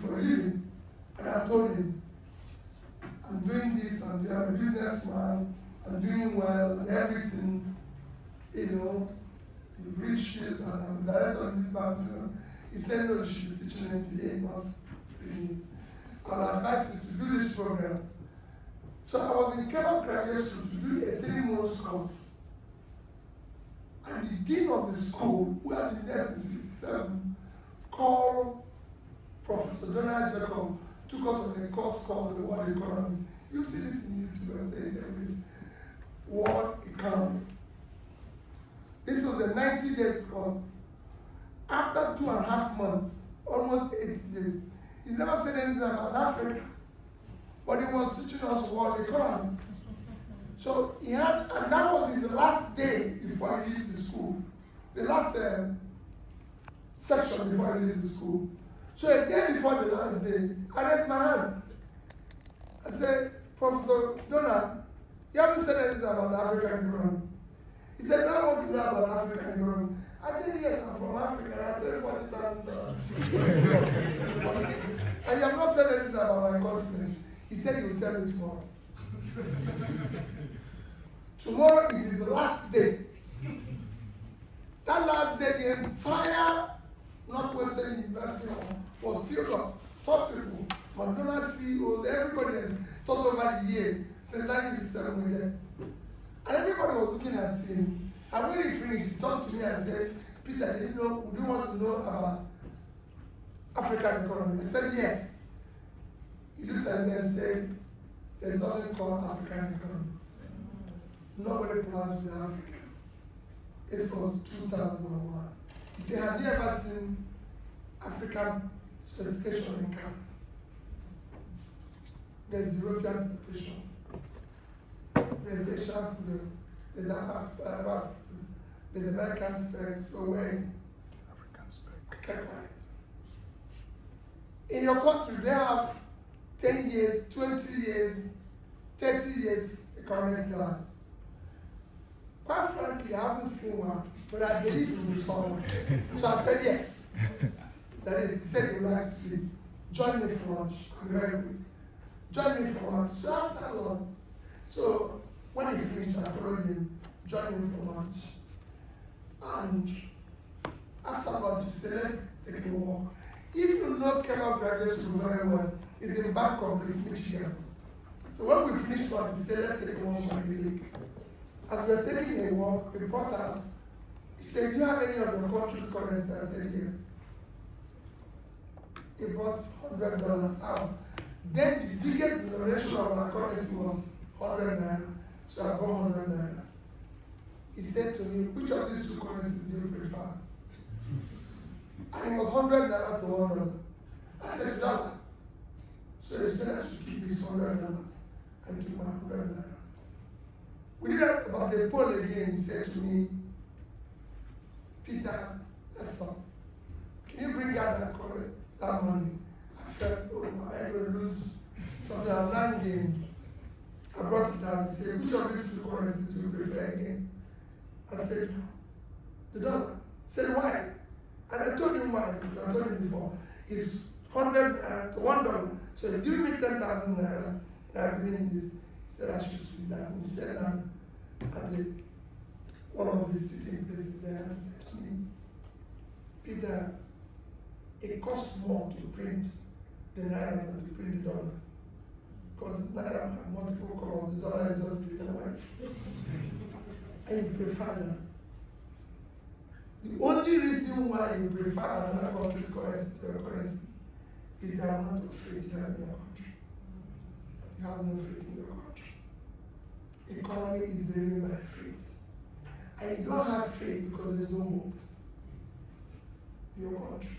for a living. And I told him, I'm doing this, I'm a businessman, I'm doing well, and everything, you've reached this, and I'm director of this bank. He said, no, you should be teaching him the 8 months training. I'll advise you to do these programs. So I was in Imperial graduate school to do a 3-month course. And the dean of the school, who had been there since 1957, called Professor Donald Jacob, took us on a course called the World Economy. You see this in YouTube and every World Economy. This was a 90 days course. After 2.5 months, almost 80 days, he never said anything about Africa, but he was teaching us world economy. So he had, and that was his last day before he leaves the school, the last section before he leaves the school. So a day before the last day, I raised my hand. I said, Professor Donald, you haven't said anything about the African economy. He said, I want to know about African economy. I said, yes, I'm from Africa, I pay $40,000. And you have not said anything about my country. He said he will tell me tomorrow. Tomorrow is his last day. That last day, the entire Northwestern University was filled up. Top people, McDonald's CEOs, everybody has thought over the years since 1957 we there. And everybody was looking at him. And when he finished, he turned to me and said, Peter, do you want to know about African economy? I said, yes. He looked at me and said, there's nothing called African economy. Nobody plans with Africa. This was 2001. He said, have you ever seen African specification in camp? There's European specification. There's Asian food. There's Arab food. There's American spec. So where is African spec? Okay, right. In your country, they have 10 years, 20 years, 30 years economic plan. Quite frankly, I haven't seen one, but I believe in the someone. So I said yes. He said he would like to see. Join me for lunch. I'm very quick. Join me for lunch. So after lunch, so when he finished, I followed him, joined him for lunch. And after lunch, he said, let's take a walk. If you know Kellogg Graduate School very well, it's in Bangkok, Michigan. So when we finished lunch, he said, let's take a walk on the lake. As we were taking a walk, we brought out, he said, do you have any of your country's currency? I said, yes. He brought $100 out. Then the biggest denomination of our currency was 100 naira. So I brought 100 naira. He said to me, which of these two currencies do you prefer? And it was 100 naira to $1. I said, $1. So he said I should keep this $100. I took my 100 naira. We did that about the poll again. He said to me, Peter, let's talk. Can you bring out that money? I felt, oh, I'm going to lose something. I'm not game. I brought it out and said, which of these two currencies do you prefer again? I said, the dollar. He said, why? And I told him why, because I told him before. It's 100 to $1. So if you give me 10,000 naira, and I bring this, he said, I should sit down. He sat down at one of the sitting places there and said to me, Peter, it costs more to print the naira than to print the dollar. Because the naira have multiple colors, the dollar is just black and white. And you prefer that. The only reason why you prefer another country's currency to your currency is the amount of faith you have in your country. You have no faith in your country. Economy is driven by faith. And you don't have faith because there's no hope in your country.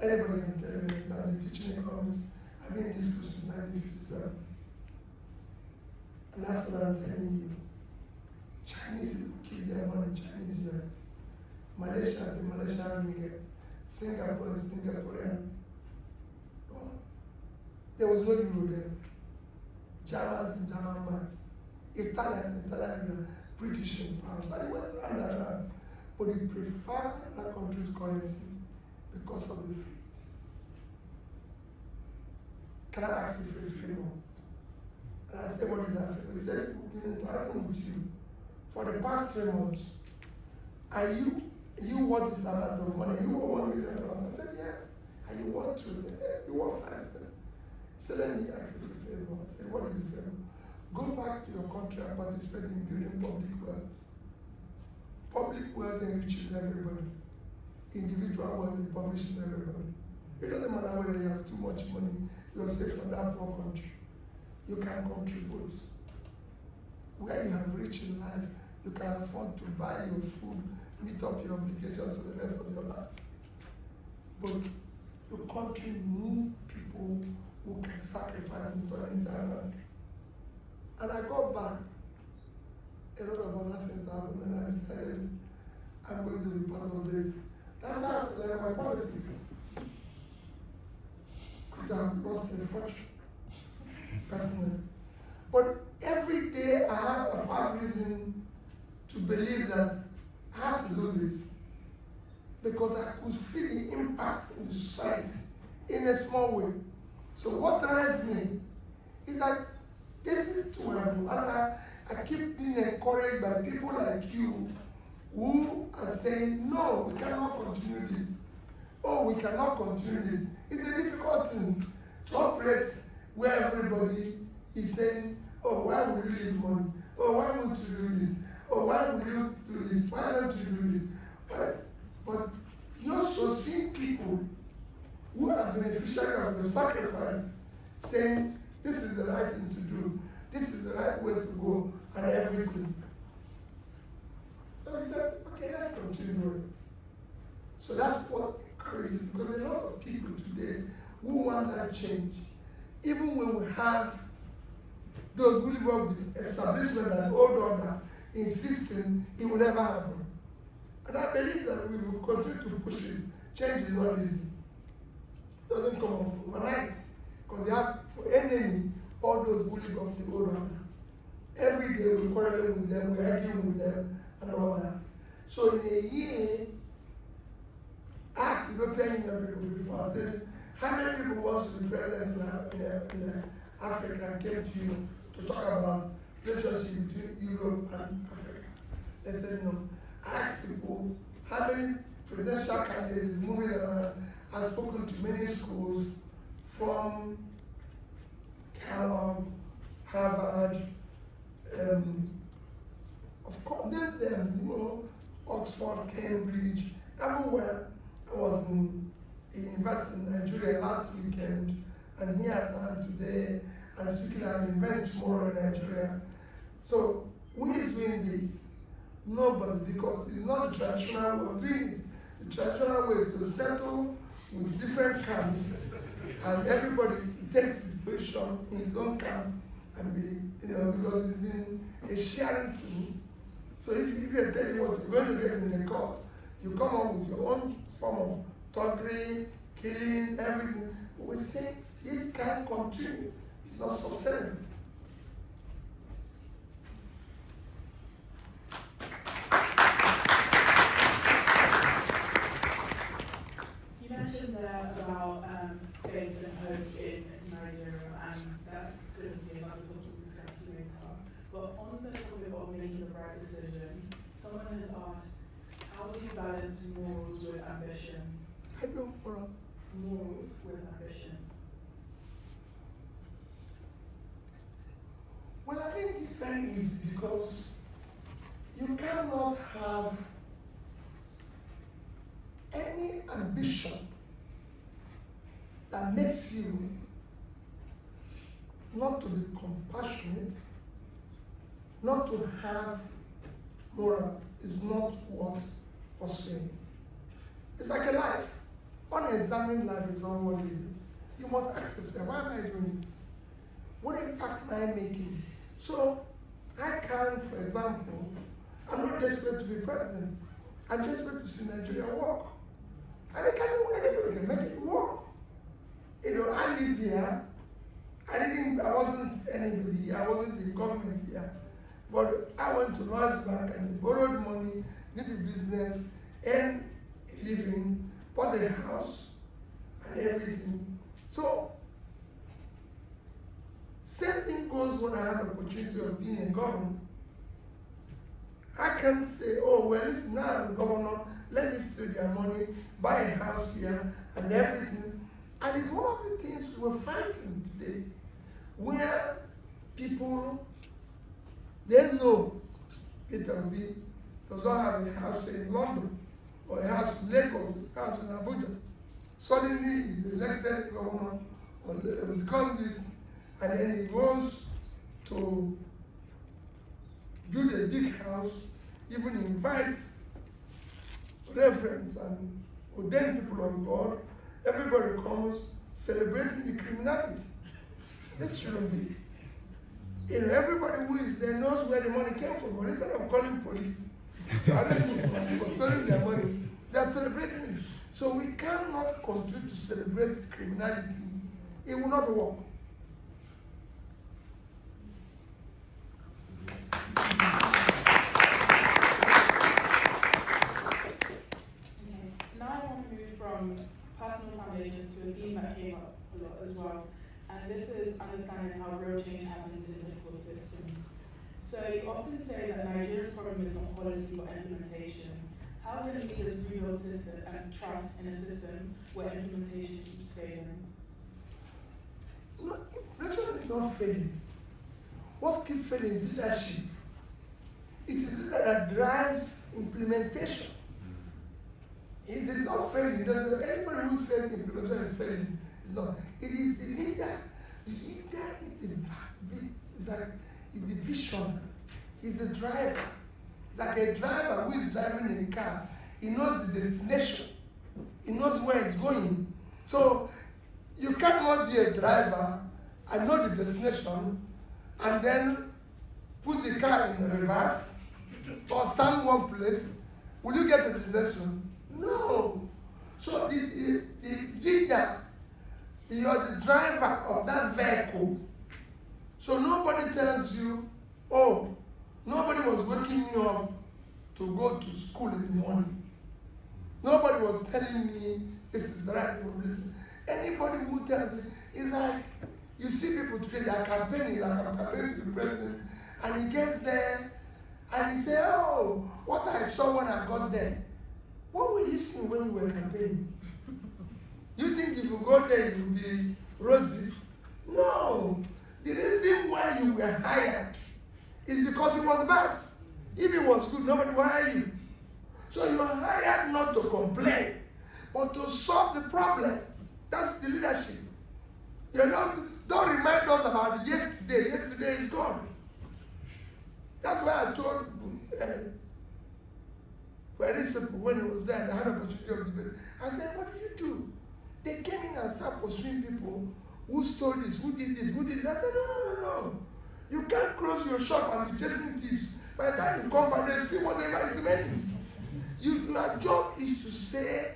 Anybody can tell me that I'm teaching economics. I've been in this school since 1957. And that's what I'm telling you. Chinese people keep their money in Chinese yuan. Malaysia is Malaysian ringgit. Singapore is Singaporean. Well, there was no euro there. Germans in German marks. Italians in Italian, British in pounds. I went round and round. But they prefer that country's currency because of the faith. can I ask you for a favor? And I said, what is that favor? He said, we've been interacting with you for the past 3 months. Are you want this amount of money? You want $1 million? I said, yes. And you want 2? He said, yeah, you want 5? I said, he said, let me ask you for a favor. I said, what is the favor? Go back to your country and participate in building public wealth. Public wealth enriches everybody. Individual wealth impoverishes everybody. It doesn't matter whether you have too much money, you're safe from that poor country. You can contribute. Where you have reached in life, you can afford to buy your food, meet up your obligations for the rest of your life. But your country needs people who can sacrifice into an environment. And I got back, a lot of other things happened, and I decided I'm going to be part of this. That's how I started my politics. Because I've lost a fortune, personally. But every day I have reason to believe that I have to do this. Because I could see the impact in the society in a small way. So what drives me is that this is too level, and I keep being encouraged by people like you who are saying, no, we cannot continue this. Oh, we cannot continue this. It's a difficult thing to operate where everybody is saying, oh, why would you leave money? Oh, why would you do this? Oh, why would you do this? Why don't you do this? But you also see people who are beneficiaries of the sacrifice saying, this is the right thing to do. This is the right way to go, and everything. So we said, okay, let's continue it. So that's what encourages, because a lot of people today who want that change, even when we have those who live up the establishment and old order insisting it will never happen. And I believe that we will continue to push it. Change is not easy. It doesn't come off overnight. Because they have, for enemy, all those who live up the old order. Every day we correlate with them, we argue with them, and all that. So in a year, I asked European Union people before, I said, how many people want to be president in Africa came to you to talk about relationship between Europe and Africa? They said no. I asked people, how many presidential candidates moving around? I've spoken to many schools from Kellogg, Harvard, of course, them, Oxford, Cambridge, everywhere. I was in a university in Nigeria last weekend, and here I am today, and speaking at an event tomorrow in Nigeria. So, who is doing this? Nobody, because it's not the traditional way of doing it. The traditional way is to settle with different camps, and everybody takes his position in his own camp, and because it's been a sharing thing. So if you tell you what you're going to get in the court, you come up with your own form of thuggery, killing, everything. But we say this can't continue. It's not sustainable. You mentioned there about faith and hope in Nigeria, and that's going to be another topic we'll discuss later. But on the topic of making the right decision, someone has asked, how do you balance morals with ambition? I don't know. Morals with ambition. Well, I think it's very easy because you cannot have any ambition that makes you not to be compassionate, not to have moral, is not worth pursuing. It's like a life. Unexamined life is not worth living. You must ask yourself, why am I doing this? What impact am I making? So, I can, for example, I'm not desperate to be president. I'm desperate to see Nigeria work. And anybody can make it work. I lived here. I wasn't anybody here. I wasn't in government here. But I went to Lloyds Bank and borrowed money, did the business, and living, bought a house, and everything. So, suppose when I have an opportunity of being a governor, I can say, oh, well, listen, now I'm governor, let me steal their money, buy a house here, and everything. And it's one of the things we're fighting today, where people, they know Peter Obi does not have a house in London, or a house in Lagos, a house in Abuja. Suddenly he's elected governor, or become this, and then he goes to build a big house, even invites reverends and ordained people on board. Everybody comes celebrating the criminality. This shouldn't be. You know, everybody who is there knows where the money came from. But instead of calling police, for stealing their money, they are celebrating it. So we cannot continue to celebrate criminality. It will not work. From personal foundations to a theme that came up a lot as well, and this is understanding how real change happens in difficult systems. So you often say that Nigeria's problem is not policy but implementation. How can leaders rebuild system and trust in a system where implementation keeps failing? No, implementation is not failing. What keeps failing is leadership. It is leader that drives implementation. It is not failing. Anybody who says implementation is failing is not. It is the leader. The leader is the vision. He's the driver. Like a driver who is driving a car. He knows the destination. He knows where it's going. So you cannot be a driver and know the destination and then put the car in reverse or stand one place. Will you get to the destination? No. So the leader, you're the driver of that vehicle. So nobody tells you, oh, nobody was waking me up to go to school in the morning. Nobody was telling me this is the right one. Anybody who tells me, it's like, you see people today, they are campaigning, like I'm campaigning to the president, and he gets there, and he says, oh, what I saw when I got there. What were you seeing when you were campaigning? You think if you go there, it will be roses? No. The reason why you were hired is because it was bad. If it was good, nobody would hire you. So you are hired not to complain, but to solve the problem. That's the leadership. You don't remind us about yesterday. Yesterday is gone. That's why I told very simple when he was there, I had an opportunity of debate. I said, what did you do? They came in and started pursuing people who stole this, who did this, who did this. I said, no. You can't close your shop and be chasing thieves. By the time you come back, they see whatever is remaining. Your job is to say,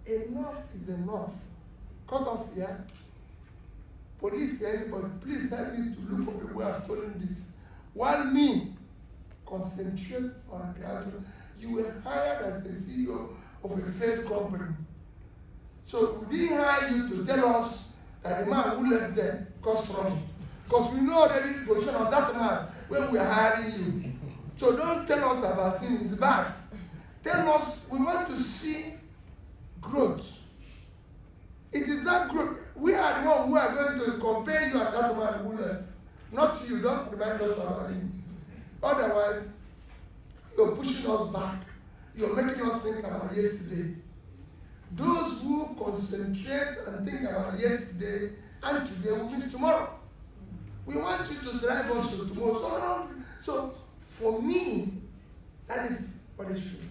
enough is enough. Cut off here. Police, anybody, please help me to look for people who have stolen this. While me, concentrate on graduate. You were hired as the CEO of a failed company. So we didn't hire you to tell us that the man who left there caused trouble. Because we know already the position of that man when we are hiring you. So don't tell us about things bad. Tell us we want to see growth. It is that growth. We are the ones who are going to compare you and that man who left. Not you. Don't remind us about him. Otherwise, you're pushing us back. You're making us think about yesterday. Those who concentrate and think about yesterday and today will miss tomorrow. We want you to drive us to tomorrow. So for me, that is what it should be.